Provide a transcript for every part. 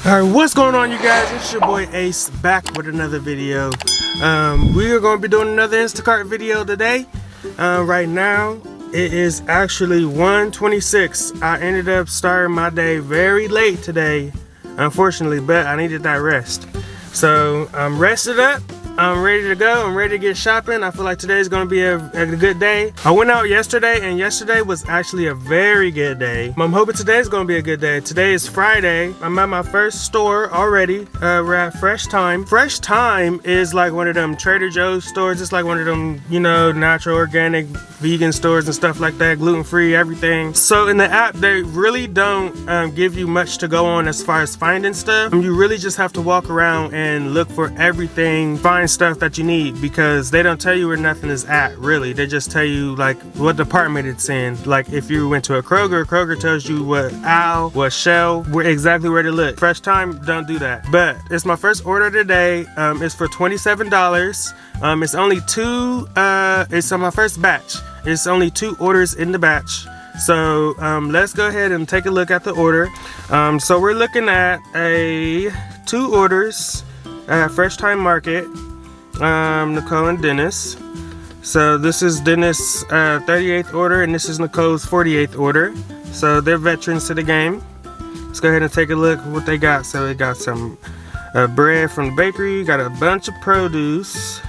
Alright, what's going on, you guys? It's your boy Ace back with another video. We are going to be doing another Instacart video today. Right now it is actually 1:26. I ended up starting my day very late today, unfortunately, but I needed that rest. So I'm rested up. I'm ready to go. I'm ready to get shopping. I feel like today's gonna be a good day. I went out yesterday, and yesterday was actually a very good day. I'm hoping today's gonna be a good day. Today is Friday. I'm at my first store already. We're at Fresh Thyme. Fresh Thyme is like one of them Trader Joe's stores. It's like one of them, you know, natural, organic, vegan stores and stuff like that, gluten-free, everything. So in the app, they really don't give you much to go on as far as finding stuff. You really just have to walk around and look for everything, find stuff that you need, because they don't tell you where nothing is at, really. They just tell you like what department it's in. Like if you went to a Kroger, Kroger tells you what aisle, what shelf, exactly where to look. Fresh Thyme don't do that. But it's my first order today. It's for $27. It's only two, it's on my first batch. It's only 2 orders in the batch. So let's go ahead and take a look at the order. So we're looking at 2 orders at Fresh Thyme Market. Nicole and Dennis. So this is Dennis' 38th order, and this is Nicole's 48th order. So they're veterans to the game. Let's go ahead and take a look at what they got. So they got some bread from the bakery, got a bunch of produce,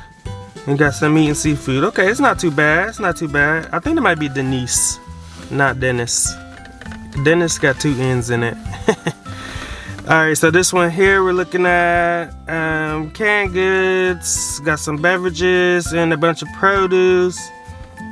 and got some meat and seafood. Okay, it's not too bad. It's not too bad. I think it might be Denise, not Dennis. Dennis got 2 N's in it. Alright, so this one here we're looking at canned goods, got some beverages and a bunch of produce,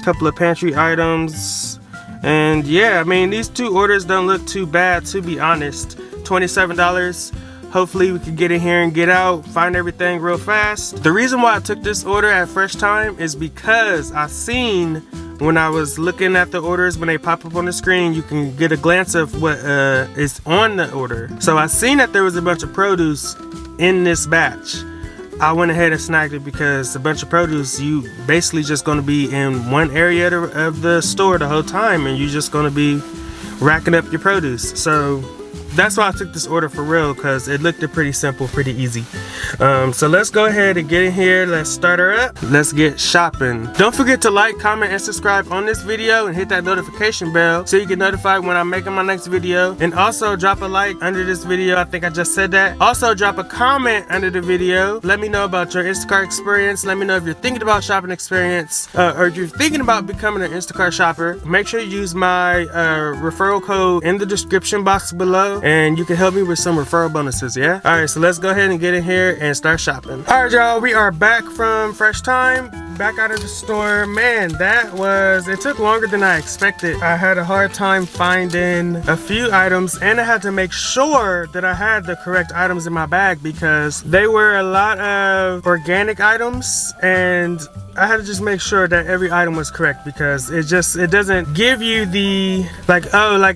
a couple of pantry items, and yeah, I mean, these 2 orders don't look too bad, to be honest. $27. Hopefully we can get in here and get out, find everything real fast. The reason why I took this order at Fresh Thyme is because I seen when I was looking at the orders, when they pop up on the screen, you can get a glance of what is on the order. So I seen that there was a bunch of produce in this batch. I went ahead and snagged it because a bunch of produce, you basically just going to be in one area of the store the whole time, and you're just going to be racking up your produce. So that's why I took this order for real, because it looked pretty simple, pretty easy. So let's go ahead and get in here. Let's start her up. Let's get shopping. Don't forget to like, comment, and subscribe on this video, and hit that notification bell so you get notified when I'm making my next video. And also drop a like under this video. I think I just said that. Also drop a comment under the video. Let me know about your Instacart experience. Let me know if you're thinking about shopping experience, or if you're thinking about becoming an Instacart shopper. Make sure you use my referral code in the description box below, and you can help me with some referral bonuses, yeah? Alright, so let's go ahead and get in here and start shopping. Alright, y'all, we are back from Fresh Thyme, back out of the store. Man, it took longer than I expected. I had a hard time finding a few items, and I had to make sure that I had the correct items in my bag, because they were a lot of organic items, and I had to just make sure that every item was correct, because it doesn't give you the like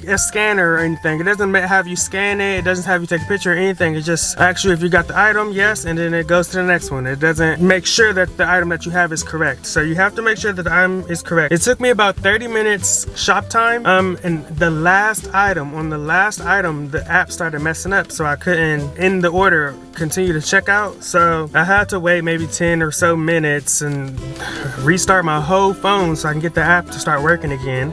a scanner or anything. It doesn't have you scan it. It doesn't have you take a picture or anything. It just actually, if you got the item, yes, and then it goes to the next one. It doesn't make sure that the item that you have is correct. So you have to make sure that the item is correct. It took me about 30 minutes shop time. And the last item, the app started messing up, so I couldn't in the order continue to check out. So I had to wait maybe 10 or so minutes and restart my whole phone so I can get the app to start working again.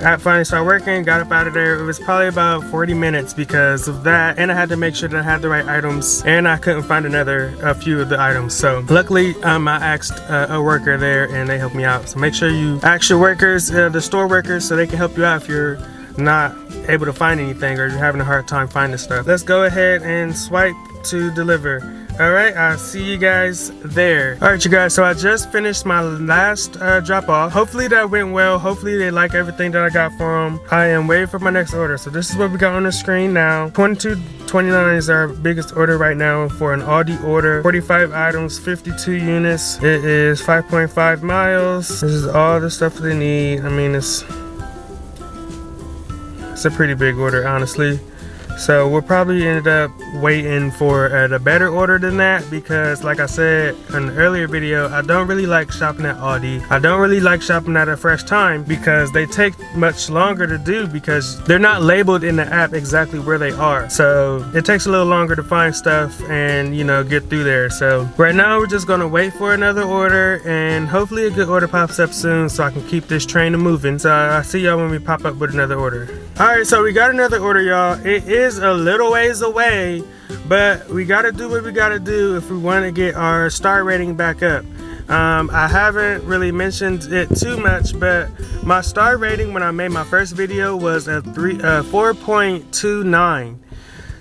App finally started working, got up out of there. It was probably about 40 minutes because of that, and I had to make sure that I had the right items, and I couldn't find a few of the items. So luckily I asked a worker there, and they helped me out. So make sure you ask your workers, the store workers, so they can help you out if you're not able to find anything or you're having a hard time finding stuff. Let's go ahead and swipe to deliver. Alright, I'll see you guys there. Alright, you guys, so I just finished my last drop off. Hopefully that went well. Hopefully they like everything that I got for them. I am waiting for my next order. So this is what we got on the screen now. $22.29 is our biggest order right now for an Aldi order. 45 items, 52 units. It is 5.5 miles. This is all the stuff they need. I mean, it's a pretty big order, honestly. So we'll probably end up waiting for a better order than that, because like I said in an earlier video, I don't really like shopping at Aldi. I don't really like shopping at a Fresh Thyme because they take much longer to do because they're not labeled in the app exactly where they are. So it takes a little longer to find stuff and, you know, get through there. So right now we're just gonna wait for another order, and hopefully a good order pops up soon so I can keep this train moving. So I'll see y'all when we pop up with another order. Alright, so we got another order, y'all. It is a little ways away, but we gotta do what we gotta do if we want to get our star rating back up. I haven't really mentioned it too much, but my star rating when I made my first video was a 4.29.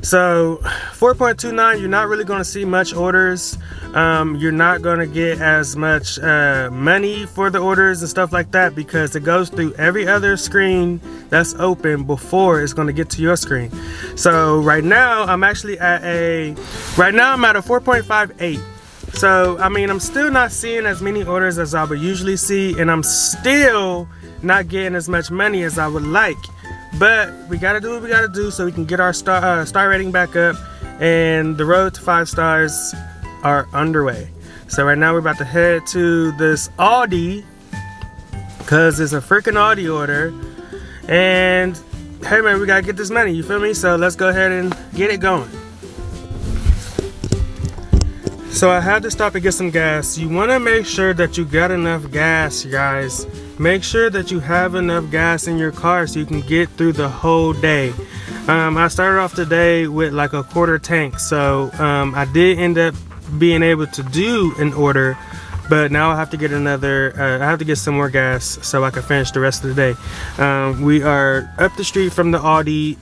So 4.29, you're not really going to see much orders. You're not going to get as much money for the orders and stuff like that, because it goes through every other screen that's open before it's going to get to your screen. So right now I'm actually at a 4.58. So I mean, I'm still not seeing as many orders as I would usually see, and I'm still not getting as much money as I would like. But we gotta do what we gotta do so we can get our star rating back up, and the road to 5 stars are underway. So right now we're about to head to this Aldi because it's a freaking Aldi order, and hey man, we gotta get this money, you feel me? So let's go ahead and get it going. So I had to stop and get some gas. You want to make sure that you got enough gas, you guys. Make sure that you have enough gas in your car so you can get through the whole day. I started off today with like a quarter tank, so I did end up being able to do an order, but now I have to get another. I have to get some more gas so I can finish the rest of the day. We are up the street from the Aldi.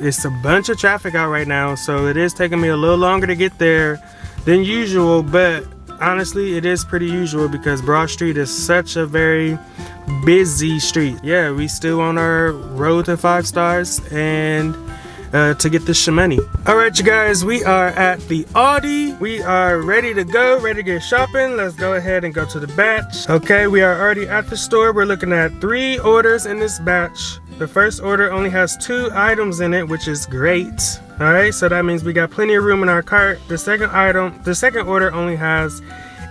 It's a bunch of traffic out right now, so it is taking me a little longer to get there than usual, but honestly it is pretty usual because Broad Street is such a very busy street. Yeah, we still on our road to 5 stars and to get this shmoney. Alright you guys, we are at the Aldi. We are ready to go, ready to get shopping. Let's go ahead and go to the batch. Okay, we are already at the store. We're looking at 3 orders in this batch. The first order only has 2 items in it, which is great. Alright, so that means we got plenty of room in our cart. The second order only has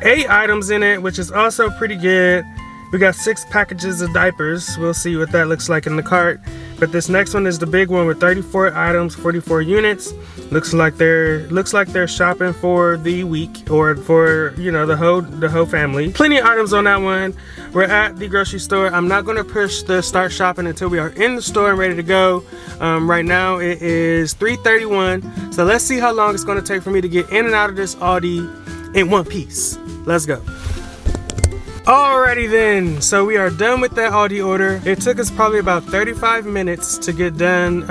8 items in it, which is also pretty good. We got 6 packages of diapers. We'll see what that looks like in the cart. But this next one is the big one with 34 items, 44 units. Looks like they're shopping for the week, or for, you know, the whole family. Plenty of items on that one. We're at the grocery store. I'm not going to push the start shopping until we are in the store and ready to go. Right now it is 3:31. So let's see how long it's going to take for me to get in and out of this Aldi in one piece. Let's go. Alrighty then, so we are done with that Aldi order. It took us probably about 35 minutes to get done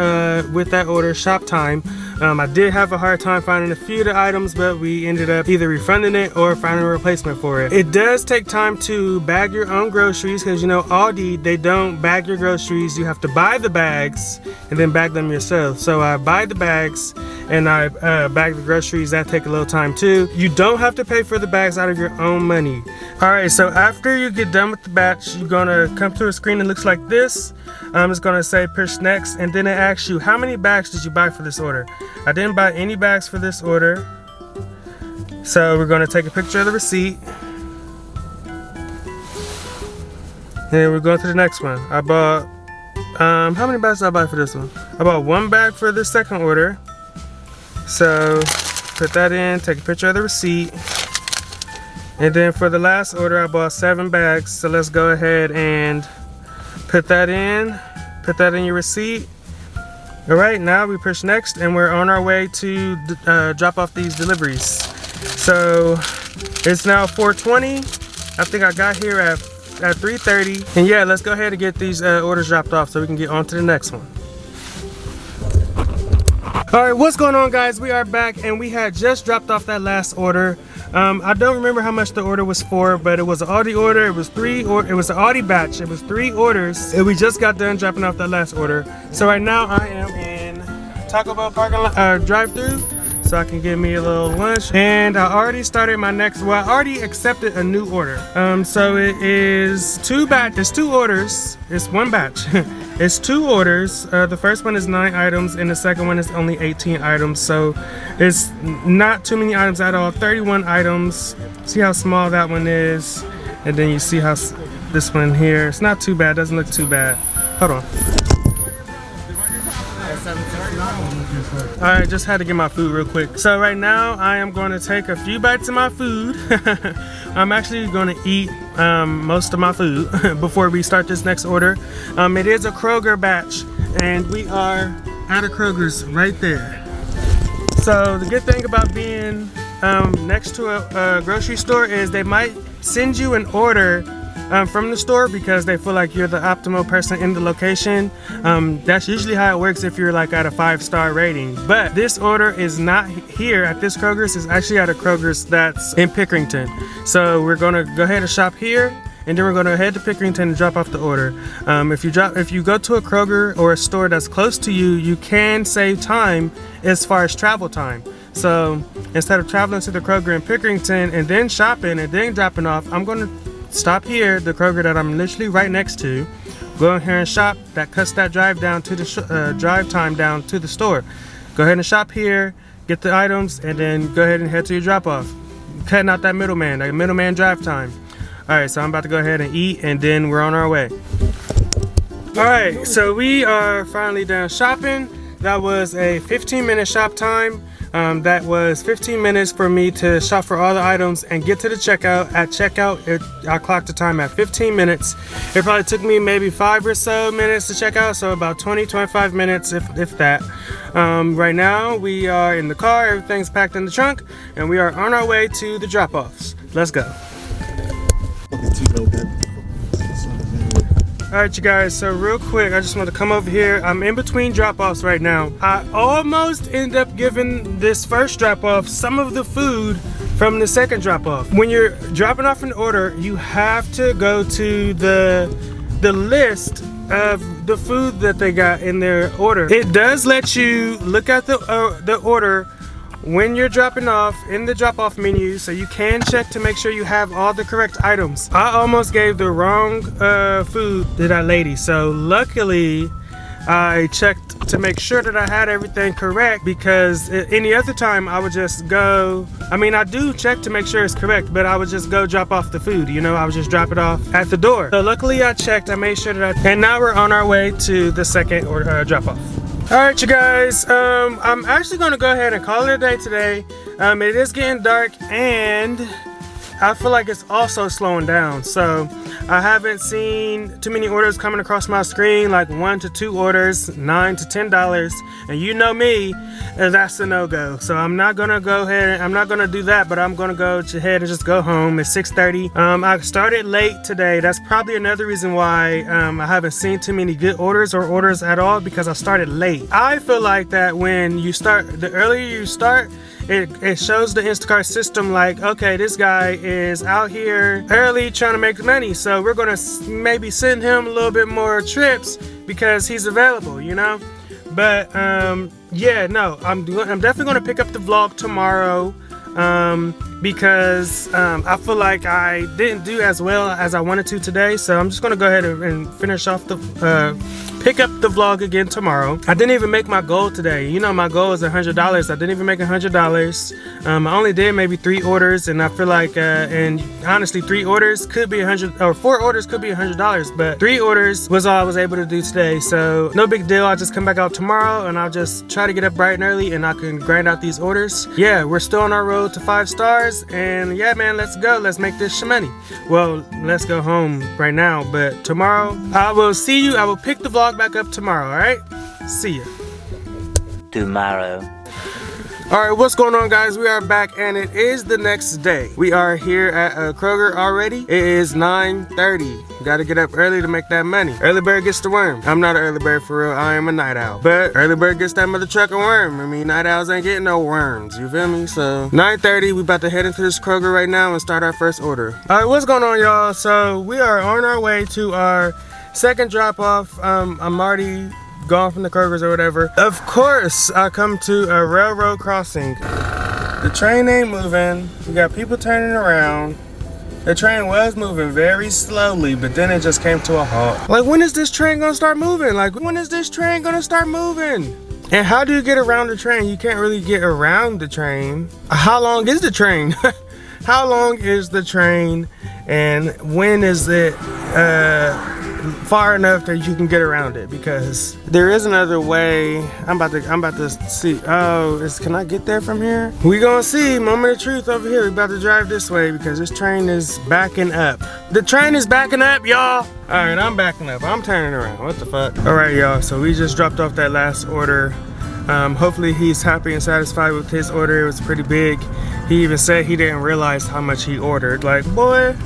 with that order, shop time. I did have a hard time finding a few of the items, but we ended up either refunding it or finding a replacement for it. It does take time to bag your own groceries because, you know, Aldi, they don't bag your groceries. You have to buy the bags and then bag them yourself. So I buy the bags and I bag the groceries. That take a little time too. You don't have to pay for the bags out of your own money. Alright, so after you get done with the batch, you're gonna come to a screen that looks like this. It's gonna say push next, and then it asks you how many bags did you buy for this order. I didn't buy any bags for this order, so we're gonna take a picture of the receipt. And we're going to the next one. I bought how many bags did I buy for this one? I bought 1 bag for the second order. So put that in, take a picture of the receipt. And then for the last order, I bought 7 bags. So let's go ahead and put that in your receipt. All right, now we push next and we're on our way to drop off these deliveries. So it's now 4:20. I think I got here at 3:30. And yeah, let's go ahead and get these orders dropped off so we can get on to the next one. All right, what's going on, guys? We are back and we had just dropped off that last order. I don't remember how much the order was for, but it was an Aldi order. It was an Aldi batch. It was 3 orders, and we just got done dropping off that last order. So right now I am in Taco Bell parking lot drive-through. So so I can get me a little lunch. And I already started my next, well, I already accepted a new order. So it is it's 2 orders. It's 1 batch. It's 2 orders. The first one is 9 items and the second one is only 18 items. So it's not too many items at all. 31 items. See how small that one is. And then you see how this one here, it's not too bad, doesn't look too bad. Hold on. Alright, just had to get my food real quick. So right now I am going to take a few bites of my food. I'm actually going to eat most of my food before we start this next order. It is a Kroger batch and we are at a Kroger's right there. So the good thing about being next to a grocery store is they might send you an order from the store because they feel like you're the optimal person in the location. That's usually how it works if you're like at a 5-star rating. But this order is not here at this Kroger's. It's actually at a Kroger's that's in Pickerington. So we're gonna go ahead and shop here, and then we're gonna head to Pickerington and drop off the order. If you go to a Kroger or a store that's close to you, you can save time as far as travel time. So instead of traveling to the Kroger in Pickerington and then shopping and then dropping off, I'm gonna stop here, the Kroger that I'm literally right next to, go in here and shop. That cuts that drive down to the drive time down to the store. Go ahead and shop here, get the items, and then go ahead and head to your drop off. Cutting out that middleman drive time. All right, so I'm about to go ahead and eat, and then we're on our way. All right, so we are finally done shopping. That was a 15-minute shop time. That was 15 minutes for me to shop for all the items and get to the checkout. At checkout, I clocked the time at 15 minutes. It probably took me maybe 5 or so minutes to check out, so about 20-25 minutes if that. Right now we are in the car, everything's packed in the trunk, and we are on our way to the drop-offs. Let's go. Alright you guys, so real quick, I just want to come over here. I'm in between drop-offs right now. I almost end up giving this first drop-off some of the food from the second drop-off. When you're dropping off an order, you have to go to the list of the food that they got in their order. It does let you look at the order when you're dropping off in the drop-off menu, so you can check to make sure you have all the correct items. I almost gave the wrong food to that lady, so luckily I checked to make sure that I had everything correct, because any other time I would just go, I do check to make sure it's correct, but I would just go drop off the food, I would just drop it off at the door. So luckily I checked, I made sure that and now we're on our way to the second drop off. Alright you guys, I'm actually going to go ahead and call it a day today. It is getting dark and I feel like it's also slowing down. So I haven't seen too many orders coming across my screen, like 1 to 2 orders, $9 to $10. And you know me, that's a no-go. So I'm not going to go ahead, I'm not going to do that, but I'm going to go ahead and just go home. It's 6:30. I started late today. That's probably another reason why I haven't seen too many good orders or orders at all, because I started late. I feel like that when you start, the earlier you start, it shows the Instacart system like, okay, this guy is out here early trying to make money, so we're gonna maybe send him a little bit more trips because he's available, But yeah, no, I'm definitely gonna pick up the vlog tomorrow, because I feel like I didn't do as well as I wanted to today, so I'm just gonna go ahead and finish off the pick up the vlog again tomorrow. I didn't even make my goal today. My goal is $100. I didn't even make $100. I only did maybe 3 orders, and I feel like, and honestly, 3 orders could be 100, or 4 orders could be $100, but 3 orders was all I was able to do today. So no big deal. I'll just come back out tomorrow, and I'll just try to get up bright and early, and I can grind out these orders. Yeah, we're still on our road to 5 stars, and yeah, man, let's go. Let's make this money. Well, let's go home right now, but tomorrow I will see you. I will pick the vlog back up tomorrow. All right, see ya tomorrow. All right, what's going on, guys? We are back, and it is the next day. We are here at Kroger already. It is 9:30. Gotta get up early to make that money. Early bird gets the worm. I'm not an early bird for real. I am a night owl, but early bird gets that mother trucker worm. Night owls ain't getting no worms. You feel me? So 9:30. We about to head into this Kroger right now and start our first order. All right, what's going on, y'all? So we are on our way to our second drop off. I'm already gone from the Krogers or whatever. Of course, I come to a railroad crossing. The train ain't moving. We got people turning around. The train was moving very slowly, but then it just came to a halt. Like, when is this train gonna start moving? Like, when is this train gonna start moving? And how do you get around the train? You can't really get around the train. How long is the train? How long is the train? And when is it far enough that you can get around it? Because there is another way. I'm about to see. Oh, can I get there from here? We gonna see. Moment of truth over here. We about to drive this way because this train is backing up. The train is backing up, y'all. All right, I'm backing up. I'm turning around. What the fuck? All right, y'all. So we just dropped off that last order. Hopefully he's happy and satisfied with his order. It was pretty big. He even said he didn't realize how much he ordered. Like, boy,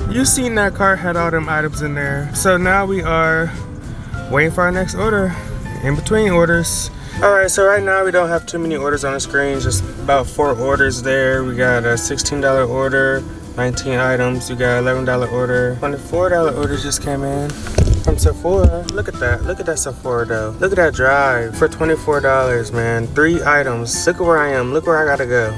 you seen that cart had all them items in there. So now we are waiting for our next order, in between orders. All right, so right now we don't have too many orders on the screen, just about 4 orders there. We got a $16 order, 19 items. We got $11 order, $24 order just came in from Sephora. Look at that Sephora though. Look at that drive for $24, man. 3 items. Look at where I am, look where I gotta go.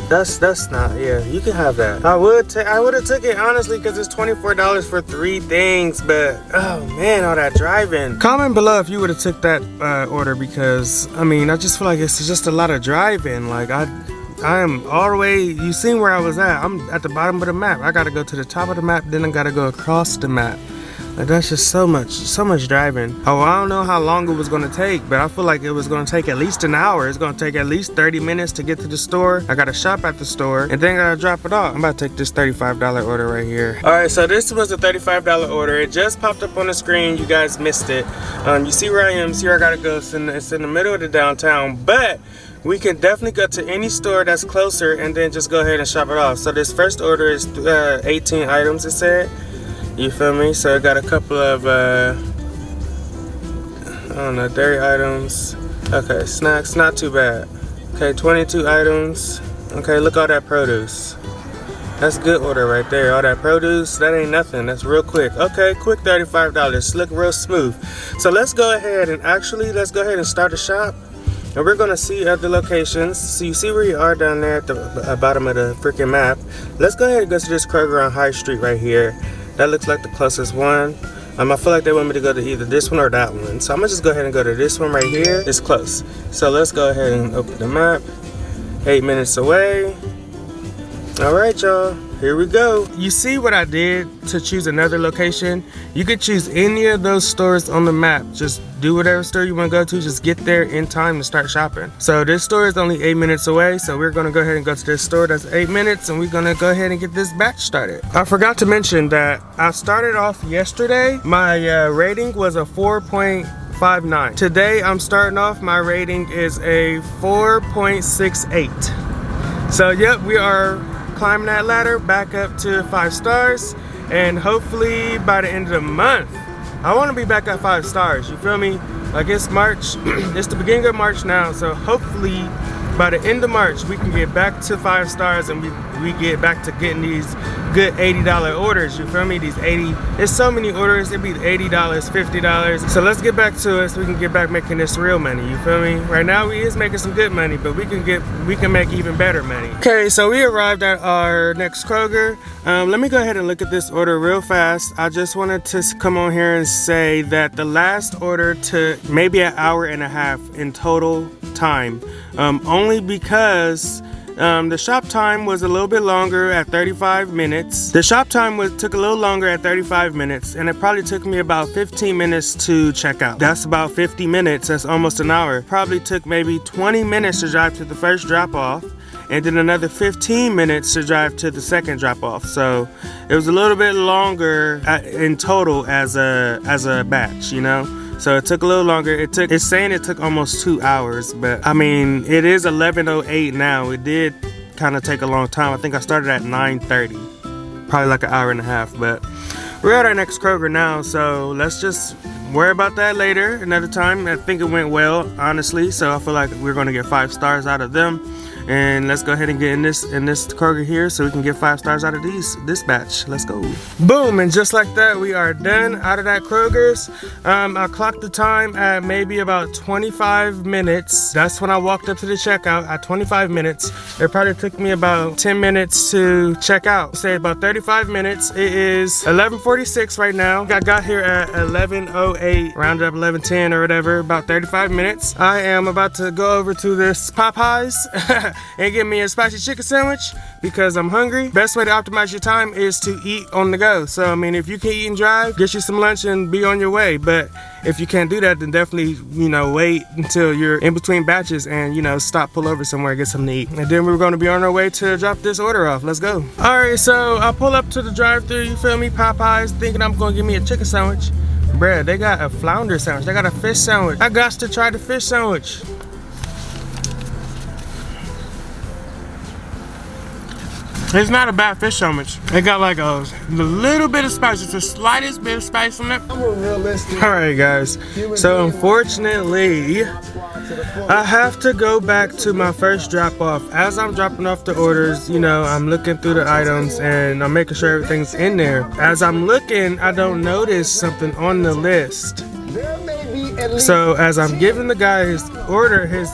That's not, yeah, you can have that. I would have took it honestly because it's $24 for 3 things, but oh man, all that driving. Comment below if you would have took that order, because I mean, I just feel like it's just a lot of driving. Like I am all the way, you seen where I was at. I'm at the bottom of the map. I gotta go to the top of the map, then I gotta go across the map. Like, that's just so much driving. Oh, I don't know how long it was gonna take, but I feel like it was gonna take at least an hour. It's gonna take at least 30 minutes to get to the store. I gotta shop at the store and then I gotta drop it off. I'm about to take this $35 order right here. All right, so this was a $35 order. It just popped up on the screen. You guys missed it. You see where I am, see where I gotta go. It's in the middle of the downtown, but we can definitely go to any store that's closer and then just go ahead and shop it off. So this first order is 18 items, it said. You feel me? So I got a couple of, I don't know, dairy items. Okay, snacks, not too bad. Okay, 22 items. Okay, look all that produce. That's a good order right there. All that produce, that ain't nothing. That's real quick. Okay, quick $35. Look real smooth. So let's go ahead and start a shop. And we're gonna see other locations. So you see where you are down there at the bottom of the freaking map. Let's go ahead and go to this Kroger on High Street right here. That looks like the closest one. I feel like they want me to go to either this one or that one. So I'm gonna just go ahead and go to this one right here. It's close. So let's go ahead and open the map. 8 minutes away. All right, y'all. Here we go. You see what I did to choose another location? You could choose any of those stores on the map. Just do whatever store you want to go to. Just get there in time to start shopping. So this store is only 8 minutes away. So we're going to go ahead and go to this store that's 8 minutes. And we're going to go ahead and get this batch started. I forgot to mention that I started off yesterday. My rating was a 4.59. Today I'm starting off. My rating is a 4.68. So yep, we are climbing that ladder back up to 5 stars, and hopefully by the end of the month I want to be back at 5 stars. You feel me? Like, it's March. It's the beginning of March now, so hopefully by the end of March we can get back to 5 stars and we get back to getting these good $80 orders. You feel me? These 80, there's so many orders. It'd be $80, $50. So let's get back to it so we can get back making this real money. You feel me? Right now we is making some good money, but we can make even better money. Okay, so we arrived at our next Kroger. Let me go ahead and look at this order real fast. I just wanted to come on here and say that the last order took maybe an hour and a half in total time, only because the shop time was a little bit longer at 35 minutes. The shop time took a little longer at 35 minutes, and it probably took me about 15 minutes to check out. That's about 50 minutes. That's almost an hour. Probably took maybe 20 minutes to drive to the first drop off, and then another 15 minutes to drive to the second drop off. So it was a little bit longer in total as a batch, you know? So it took a little longer. It's saying it took almost 2 hours, but I mean, it is 11:08 now. It did kind of take a long time. I think I started at 9:30, probably like an hour and a half, but we're at our next Kroger now. So let's just worry about that later, another time. I think it went well, honestly. So I feel like we're gonna get 5 stars out of them. And let's go ahead and get in this Kroger here so we can get 5 stars out of this batch. Let's go. Boom, and just like that, we are done out of that Kroger's. I clocked the time at maybe about 25 minutes. That's when I walked up to the checkout at 25 minutes. It probably took me about 10 minutes to check out. Say about 35 minutes. It is 11:46 right now. I got here at 11:08, rounded up 11:10 or whatever, about 35 minutes. I am about to go over to this Popeyes and get me a spicy chicken sandwich because I'm hungry. Best way to optimize your time is to eat on the go. So I mean, if you can eat and drive, get you some lunch and be on your way. But if you can't do that, then definitely, wait until you're in between batches and, stop, pull over somewhere, get something to eat. And then we're going to be on our way to drop this order off. Let's go. All right, so I pull up to the drive-thru, you feel me, Popeyes, thinking I'm going to get me a chicken sandwich. Bruh, they got a flounder sandwich. They got a fish sandwich. I got to try the fish sandwich. It's not a bad fish sandwich. It got like a little bit of spice, just the slightest bit of spice on it. All right, guys. So unfortunately, I have to go back to my first drop off. As I'm dropping off the orders, I'm looking through the items and I'm making sure everything's in there. As I'm looking, I don't notice something on the list. So as I'm giving the guy his order, his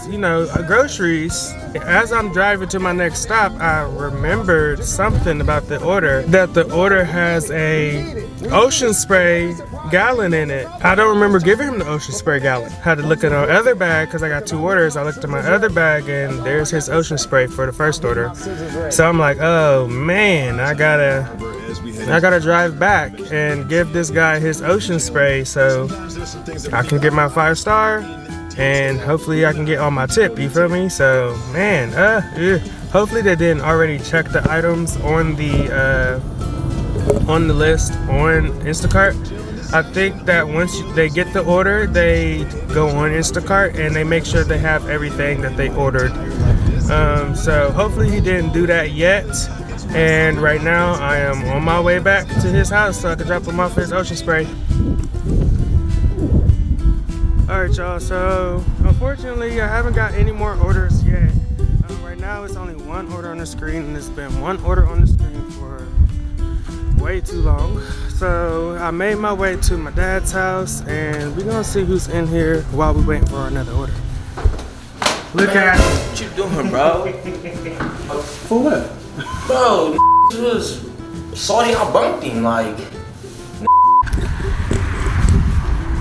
groceries, as I'm driving to my next stop, I remembered something about the order, that the order has a Ocean Spray gallon in it. I don't remember giving him the Ocean Spray gallon. Had to look at our other bag because I got 2 orders. I looked at my other bag and there's his Ocean Spray for the first order. So I'm like, oh man, I gotta drive back and give this guy his Ocean Spray so I can get my 5 star and hopefully I can get all my tip, you feel me? So man, hopefully they didn't already check the items on the list on Instacart. I think that once they get the order, they go on Instacart and they make sure they have everything that they ordered. So hopefully he didn't do that yet. And right now I am on my way back to his house so I can drop him off his Ocean Spray. Alright y'all, so unfortunately I haven't got any more orders yet. Right now it's only 1 order on the screen and it's been 1 order on the screen for way too long. So I made my way to my dad's house and we're gonna see who's in here while we waiting for another order. Look at what you doing, bro? For what? Bro, was salty how bumped him, like.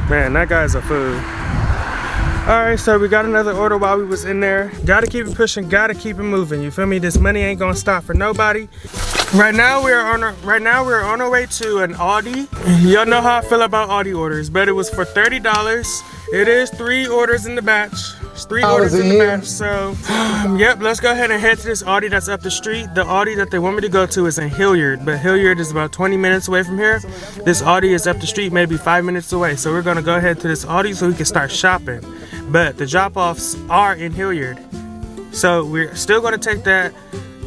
Man, that guy's a fool. Alright, so we got another order while we was in there. Gotta keep it pushing, gotta keep it moving. You feel me? This money ain't gonna stop for nobody. Right now we're on our way to an Aldi. Y'all know how I feel about Aldi orders, but it was for $30. It is 3 orders in the batch. It's 3 orders in the batch. So, yep, let's go ahead and head to this Aldi that's up the street. The Aldi that they want me to go to is in Hilliard, but Hilliard is about 20 minutes away from here. This Aldi is up the street, maybe 5 minutes away. So we're gonna go ahead to this Aldi so we can start shopping. But the drop-offs are in Hilliard. So we're still gonna take that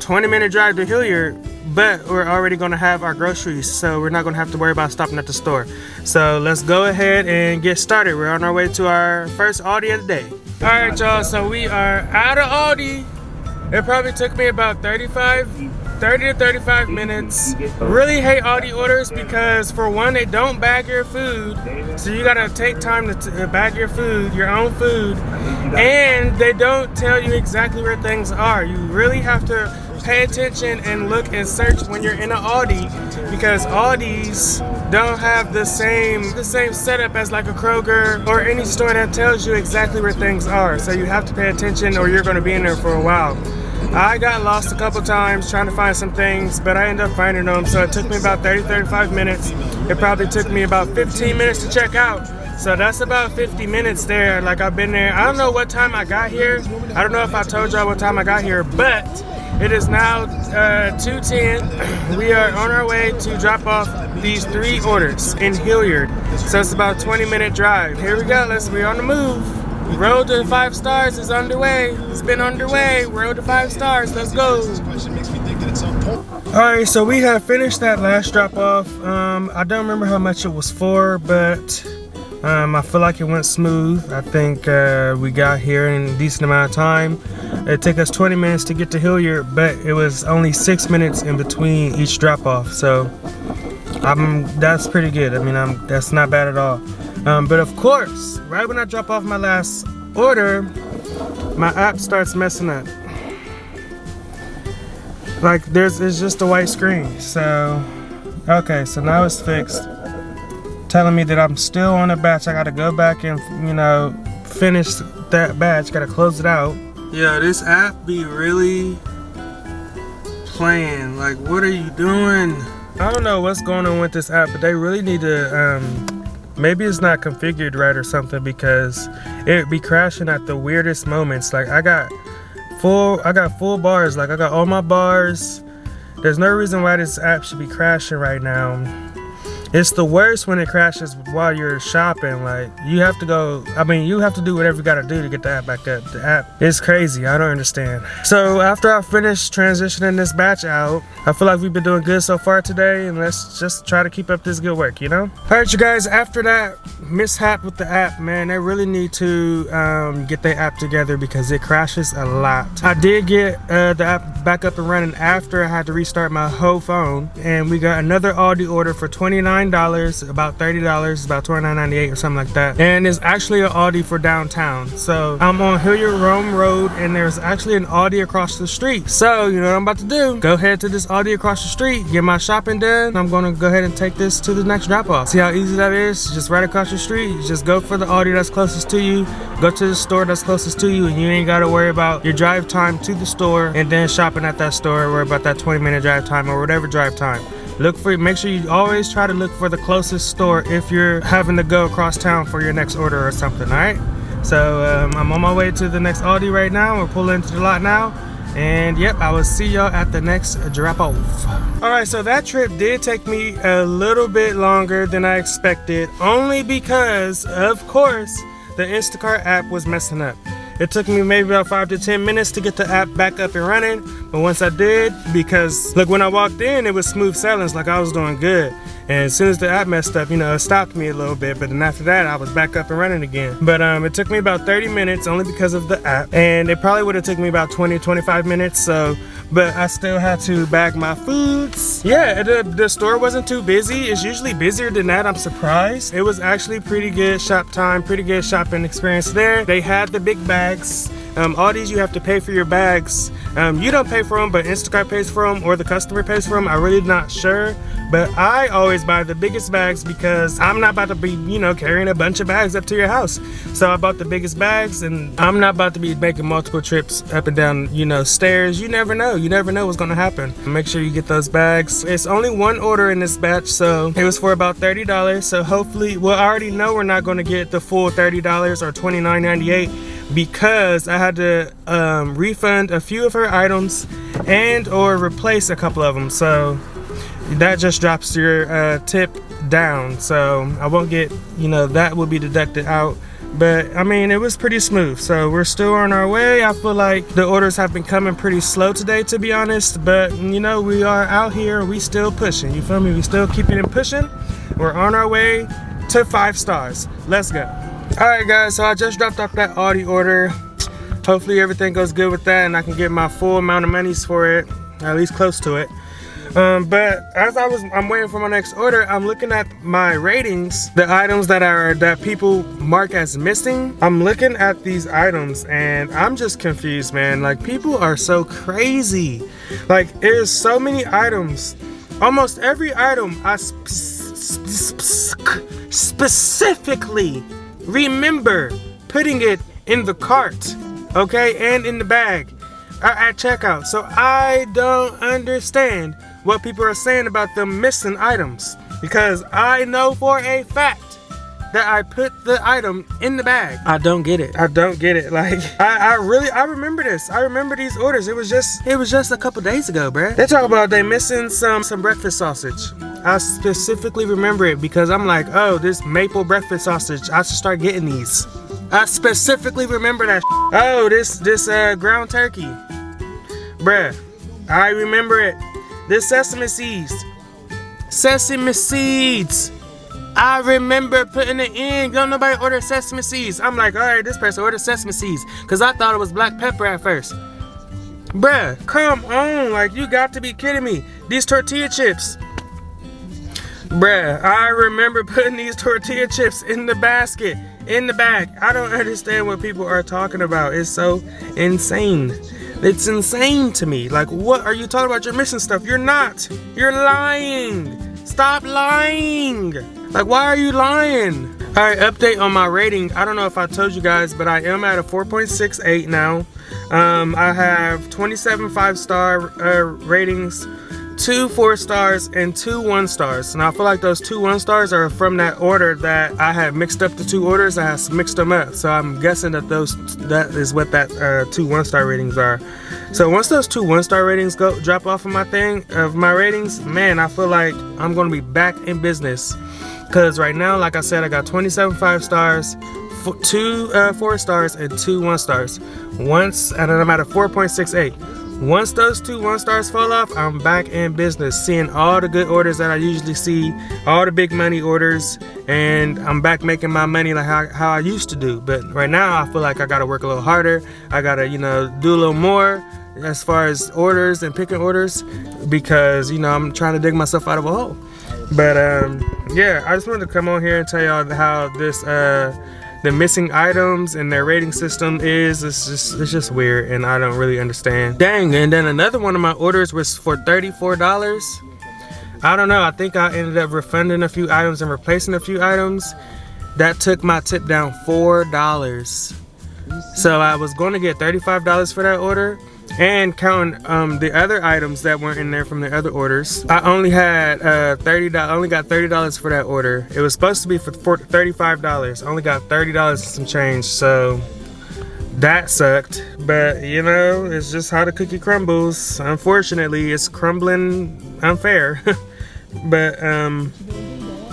20-minute drive to Hilliard, but we're already gonna have our groceries, so we're not gonna have to worry about stopping at the store. So let's go ahead and get started. We're on our way to our first Aldi of the day. All right, y'all, so we are out of Aldi. It probably took me about 30 to 35 minutes. Really hate Aldi orders because for one, they don't bag your food. So you gotta take time to bag your food, your own food. And they don't tell you exactly where things are. You really have to pay attention and look and search when you're in an Aldi because Aldis don't have the same setup as like a Kroger or any store that tells you exactly where things are. So you have to pay attention or you're gonna be in there for a while. I got lost a couple times trying to find some things, but I ended up finding them. So it took me about 30-35 minutes. It probably took me about 15 minutes to check out. So that's about 50 minutes there. Like I've been there. I don't know what time I got here. I don't know if I told y'all what time I got here, but it is now 2:10. We are on our way to drop off these 3 orders in Hilliard. So it's about a 20-minute drive. Here we go. We're on the move. Road to 5 stars is underway. It's been underway. Road to 5 stars. Let's go. Alright, so we have finished that last drop off. I don't remember how much it was for, but I feel like it went smooth. I think we got here in a decent amount of time. It took us 20 minutes to get to Hilliard, but it was only 6 minutes in between each drop off. So that's pretty good. I mean, that's not bad at all. But of course, right when I drop off my last order, my app starts messing up. Like it's just a white screen. So, okay, so now it's fixed. Telling me that I'm still on a batch. I gotta go back and, finish that batch. Gotta close it out. Yeah, this app be really playing. Like, what are you doing? I don't know what's going on with this app, but they really need to, maybe it's not configured right or something, because it be crashing at the weirdest moments. Like, I got full bars. Like, I got all my bars. There's no reason why this app should be crashing right now. It's the worst when it crashes while you're shopping. Like, you have to do whatever you gotta do to get the app back up. The app is crazy. I don't understand. So after I finish transitioning this batch out, I feel like we've been doing good so far today, and let's just try to keep up this good work, All right, you guys, after that mishap with the app, man, they really need to get their app together because it crashes a lot. I did get the app back up and running after I had to restart my whole phone, and we got another Aldi order for $29, about $30, about $29.98 or something like that. And it's actually an Aldi for downtown. So I'm on Hilliard Rome Road, and there's actually an Aldi across the street. So you know what I'm about to do? Go ahead to this Aldi across the street, get my shopping done. I'm gonna go ahead and take this to the next drop off. See how easy that is? Just right across the street. You just go for the Aldi that's closest to you, go to the store that's closest to you, and you ain't gotta worry about your drive time to the store and then shopping at that store, worry about that 20-minute drive time or whatever drive time. Make sure you always try to look for the closest store if you're having to go across town for your next order or something, all right? So I'm on my way to the next Aldi right now. We're pulling into the lot now. And yep, I will see y'all at the next drop off. All right, so that trip did take me a little bit longer than I expected, only because, of course, the Instacart app was messing up. It took me maybe about 5 to 10 minutes to get the app back up and running. But once I did, because look, when I walked in, it was smooth sailing, like I was doing good. And as soon as the app messed up, it stopped me a little bit. But then after that, I was back up and running again. But it took me about 30 minutes only because of the app. And it probably would have took me about 20, 25 minutes. But I still had to bag my foods. Yeah, the store wasn't too busy. It's usually busier than that. I'm surprised. It was actually pretty good shop time, pretty good shopping experience there. They had the big bags. All these you have to pay for your bags. You don't pay for them, but Instacart pays for them or the customer pays for them. I'm really not sure. But I always buy the biggest bags because I'm not about to be, carrying a bunch of bags up to your house. So I bought the biggest bags, and I'm not about to be making multiple trips up and down, stairs. You never know. You never know what's going to happen. Make sure you get those bags. It's only one order in this batch, so it was for about $30. So hopefully, I already know we're not going to get the full $30 or $29.98 because I had to refund a few of her items and or replace a couple of them. So that just drops your tip down, so I won't get, that will be deducted out. But I mean, it was pretty smooth, so we're still on our way. I feel like the orders have been coming pretty slow today, to be honest, but we are out here, we still pushing, you feel me? We still keeping it pushing. We're on our way to 5 stars. Let's go. All right, guys, so I just dropped off that Aldi order. Hopefully everything goes good with that and I can get my full amount of monies for it, at least close to it. But as I'm waiting for my next order, I'm looking at my ratings, the items that people mark as missing. I'm looking at these items and I'm just confused, man. Like, people are so crazy. Like, there's so many items. Almost every item I specifically remember putting it in the cart, okay, and in the bag at checkout. So I don't understand what people are saying about the missing items, because I know for a fact that I put the item in the bag. I don't get it. Like, I remember this. I remember these orders. It was just a couple days ago, bruh. They talk about they missing some breakfast sausage. I specifically remember it because I'm like, oh, this maple breakfast sausage, I should start getting these. I specifically remember that. Oh, this ground turkey, bruh. I remember it. This sesame seeds. I remember putting it in. Don't nobody order sesame seeds. I'm like, all right, this person ordered sesame seeds because I thought it was black pepper at first. Bruh, come on. Like, you got to be kidding me. These tortilla chips. Bruh, I remember putting these tortilla chips in the basket, in the bag. I don't understand what people are talking about. It's so insane. It's insane to me. Like, what are you talking about? You're missing stuff. You're not. You're lying. Stop lying. Like, why are you lying? All right, update on my rating. I don't know if I told you guys, but I am at a 4.68 now. I have 27 5-star ratings, 2 4-stars, and 2 1-stars. And I feel like those 2 1-stars are from that order that I had mixed up the 2 orders. I had mixed them up. So I'm guessing that that is what that 2 1-star ratings are. So once those 2 1-star ratings drop off of my ratings, man, I feel like I'm gonna be back in business. Cause right now, like I said, I got 27 5-stars, 2 4-stars, and 2 1-stars. And then I'm at a 4.68. Once those 2 1-stars fall off, I'm back in business, seeing all the good orders that I usually see, all the big money orders, and I'm back making my money like how I used to do. But right now, I feel like I gotta work a little harder. I gotta, do a little more as far as orders and picking orders, because I'm trying to dig myself out of a hole. But yeah, I just wanted to come on here and tell y'all how this the missing items and their rating system is. It's just weird, and I don't really understand. Dang. And then another one of my orders was for $34. I don't know, I think I ended up refunding a few items and replacing a few items. That took my tip down $4. So I was going to get $35 for that order, and counting the other items that weren't in there from the other orders, I only had $30. I only got $30 for that order. It was supposed to be for $35. I only got $30 and some change, so that sucked. But it's just how the cookie crumbles. Unfortunately, it's crumbling unfair. But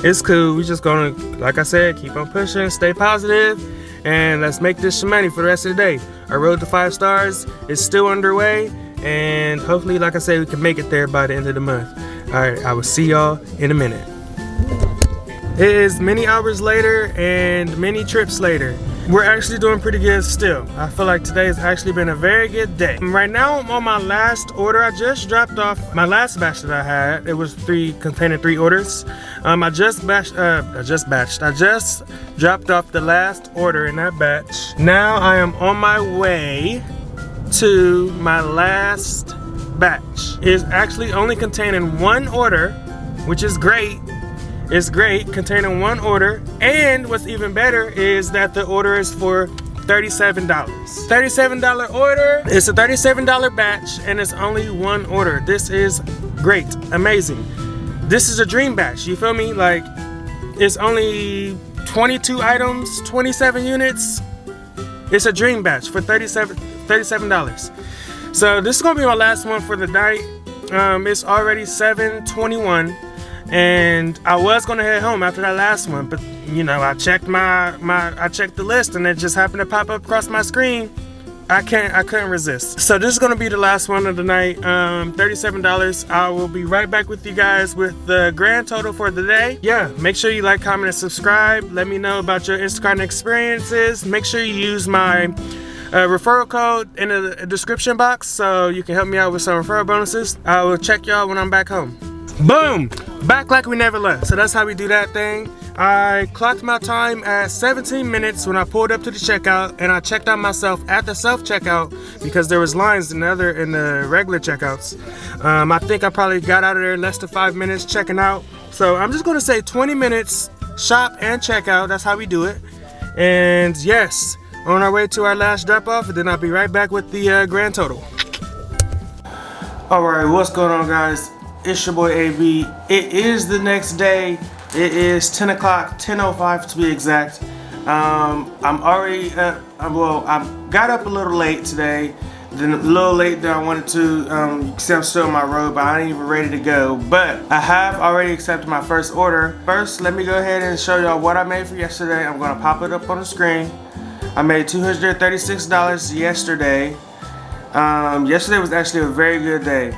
it's cool. We just gonna, like I said, keep on pushing, stay positive, and let's make this some money for the rest of the day. Our road to 5 stars is still underway, and hopefully, like I said, we can make it there by the end of the month. All right, I will see y'all in a minute. It is many hours later and many trips later. We're actually doing pretty good still. I feel like today has actually been a very good day. Right now I'm on my last order. I just dropped off my last batch that I had. It was containing 3 orders. I just dropped off the last order in that batch. Now I am on my way to my last batch. It's actually only containing 1 order, which is great. It's great, containing 1 order, and what's even better is that the order is for $37. $37 order. It's a $37 batch, and it's only 1 order. This is great, amazing. This is a dream batch, you feel me? Like, it's only 22 items, 27 units. It's a dream batch for $37. So this is gonna be my last one for the night. It's already 7:21. And I was gonna head home after that last one, but I checked I checked the list, and it just happened to pop up across my screen. I couldn't resist. So this is gonna be the last one of the night. $37. I will be right back with you guys with the grand total for the day. Yeah, make sure you like, comment, and subscribe. Let me know about your Instacart experiences. Make sure you use my referral code in the description box so you can help me out with some referral bonuses. I will check y'all when I'm back home. Boom! Back like we never left. So that's how we do that thing. I clocked my time at 17 minutes when I pulled up to the checkout, and I checked out myself at the self-checkout because there was lines in the regular checkouts. I think I probably got out of there in less than 5 minutes checking out. So I'm just gonna say 20 minutes, shop and checkout. That's how we do it. And yes, on our way to our last drop off, and then I'll be right back with the grand total. Alright, what's going on, guys? It's your boy AB. It is the next day. It is 10 o'clock, 10:05 to be exact. I'm already I got up a little late today. Then a little late than I wanted to. You can see I'm still in my robe, but I ain't even ready to go. But I have already accepted my first order. First, let me go ahead and show y'all what I made for yesterday. I'm gonna pop it up on the screen. I made $236 yesterday. Yesterday was actually a very good day.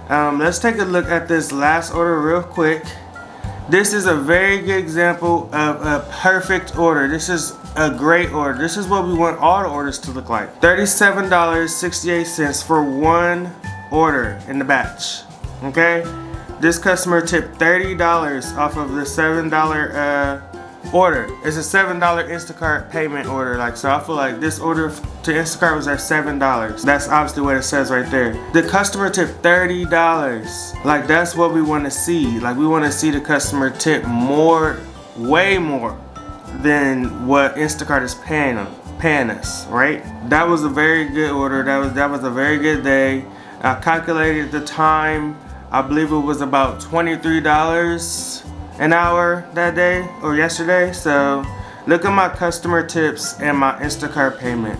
Let's take a look at this last order real quick. This is a very good example of a perfect order. This is a great order. This is what we want all the orders to look like. $37.68 for one order in the batch. Okay? This customer tipped $30 off of the $7 order. It's a $7 Instacart payment order. Like, so I feel like this order to Instacart was at $7. That's obviously what it says right there. The customer tipped $30. Like, that's what we want to see. Like, we want to see the customer tip more, way more than what Instacart is paying us, right? That was a very good order. That was a very good day. I calculated the time. I believe it was about $23 an hour that day or yesterday. So look at my customer tips and my Instacart payment.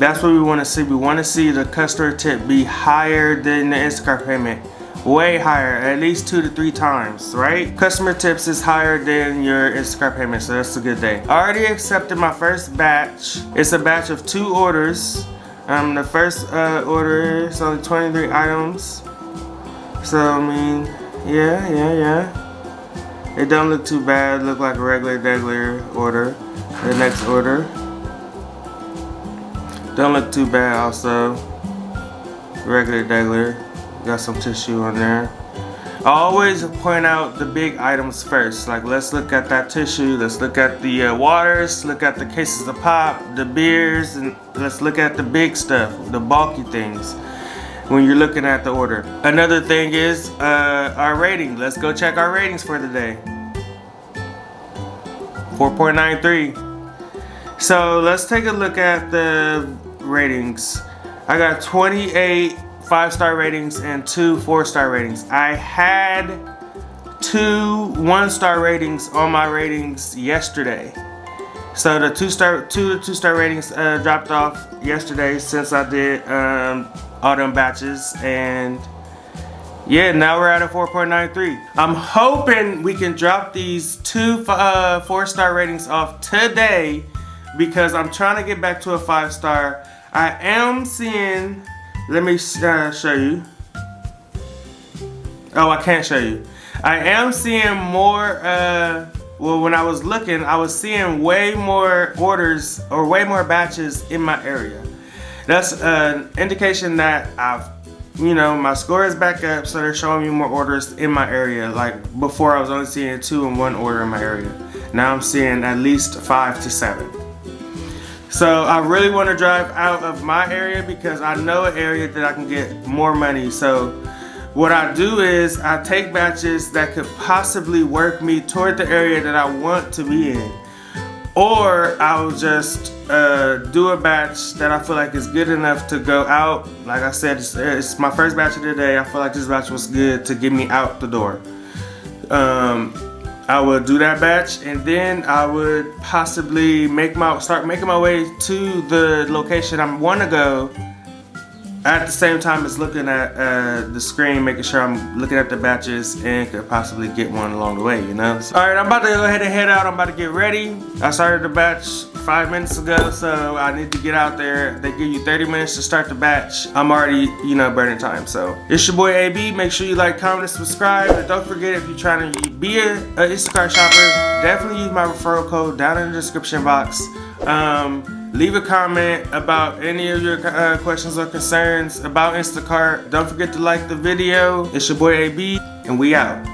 That's what we want to see. We want to see the customer tip be higher than the Instacart payment. Way higher, at least 2 to 3 times, right? Customer tips is higher than your Instacart payment, so that's a good day. I already accepted my first batch. It's a batch of 2 orders. The first order is only 23 items. So I mean, yeah. It don't look too bad. It look like a regular order. The next order don't look too bad also. Regular. Got some tissue on there. I always point out the big items first. Like, let's look at that tissue. Let's look at the waters. Look at the cases of pop, the beers, and let's look at the big stuff, the bulky things when you're looking at the order. Another thing is our rating. Let's go check our ratings for the day. 4.93. So let's take a look at the ratings. I got 28 5-star ratings and 2 4-star ratings. I had 2 1-star ratings on my ratings yesterday. So the 2-star ratings dropped off yesterday since I did all them batches, and yeah, now we're at a 4.93. I'm hoping we can drop these 2 4-star ratings off today because I'm trying to get back to a 5-star. I am seeing, let me show you. Oh, I can't show you. I am seeing more, well, when I was looking, I was seeing way more orders or way more batches in my area. That's an indication that my score is back up, so they're showing me more orders in my area. Like before, I was only seeing 2 and 1 order in my area. Now I'm seeing at least 5 to 7. So I really want to drive out of my area because I know an area that I can get more money. So what I do is I take batches that could possibly work me toward the area that I want to be in. Or I'll just do a batch that I feel like is good enough to go out. Like I said, it's my first batch of the day. I feel like this batch was good to get me out the door. I would do that batch, and then I would possibly start making my way to the location I want to go at the same time as looking at the screen, making sure I'm looking at the batches and could possibly get one along the way, So, alright, I'm about to go ahead and head out. I'm about to get ready. I started the batch 5 minutes ago, so I need to get out there. They give you 30 minutes to start the batch. I'm already, burning time. So, it's your boy AB. Make sure you like, comment, and subscribe. And don't forget, if you're trying to be an Instacart shopper, definitely use my referral code down in the description box. Leave a comment about any of your questions or concerns about Instacart. Don't forget to like the video. It's your boy AB, and we out.